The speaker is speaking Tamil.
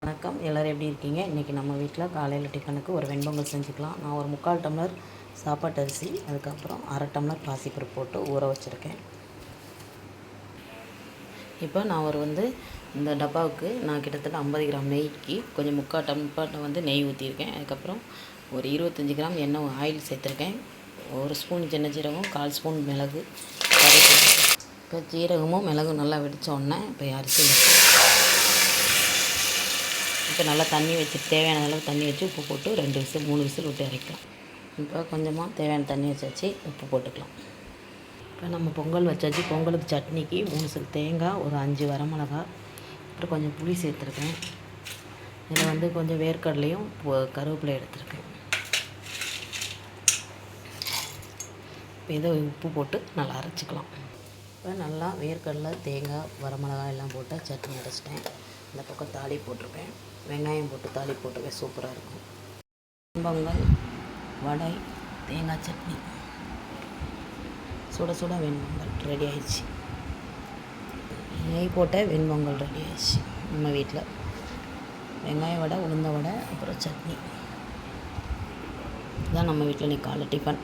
வணக்கம், எல்லோரும் எப்படி இருக்கீங்க? இன்றைக்கி நம்ம வீட்டில் காலையில் டிஃபனுக்கு ஒரு வெண்பொங்கல் செஞ்சுக்கலாம். நான் ஒரு 3/4 டம்ளர் சாப்பாட்டு அரிசி, அதுக்கப்புறம் 1/2 டம்ளர் பாசிப்பருப்பு போட்டு ஊற வச்சுருக்கேன். இப்போ நான் இந்த டப்பாவுக்கு நான் கிட்டத்தட்ட 50 கிராம் நெய்க்கு கொஞ்சம் 3/4 டம்ளர் நெய் ஊற்றிருக்கேன். அதுக்கப்புறம் ஒரு 25 கிராம் எண்ணெய் ஆயில் சேர்த்துருக்கேன். 1 ஸ்பூன் சின்ன ஜீரகம், 1/4 ஸ்பூன் மிளகு, இப்போ ஜீரகமும் மிளகும் நல்லா வெடித்தோடனே இப்போ அரிசி இப்போ நல்லா தண்ணி வச்சு தேவையான அளவு தண்ணி வச்சு உப்பு போட்டு 2 விசில் 3 விசில் விட்டு இறக்கலாம். இப்போ கொஞ்சமாக தேவையான தண்ணி வச்சு உப்பு போட்டுக்கலாம். இப்போ நம்ம பொங்கல் வச்சாச்சு. பொங்கலுக்கு சட்னிக்கு 3 சில் தேங்காய், ஒரு 5 வரமிளகா, அப்புறம் கொஞ்சம் புளி சேர்த்துருக்கேன். இதில் கொஞ்சம் வேர்க்கடலையும் கருவேப்பிலை எடுத்துருக்கேன். இப்போ இதை உப்பு போட்டு நல்லா அரைச்சிக்கலாம். இப்போ நல்லா வேர்க்கடலை, தேங்காய், வரமிளகாய் எல்லாம் போட்டு சட்னி அரைச்சிட்டேன். இந்த பக்கம் தாளி போட்டிருப்பேன், வெங்காயம் போட்டு தாளி போட்டிருக்கேன், சூப்பராக இருக்கும். வெண்பொங்கல், வடை, தேங்காய் சட்னி, சுட சுட வெண்பொங்கல் ரெடி ஆயிடுச்சு. நெய் போட்ட வெண்பொங்கல் ரெடி ஆயிடுச்சு. நம்ம வீட்டில் வெங்காய வடை, உளுந்த வடை, அப்புறம் சட்னி. இதுதான் நம்ம வீட்டில் இன்றைக்கி காலை டிஃபன்.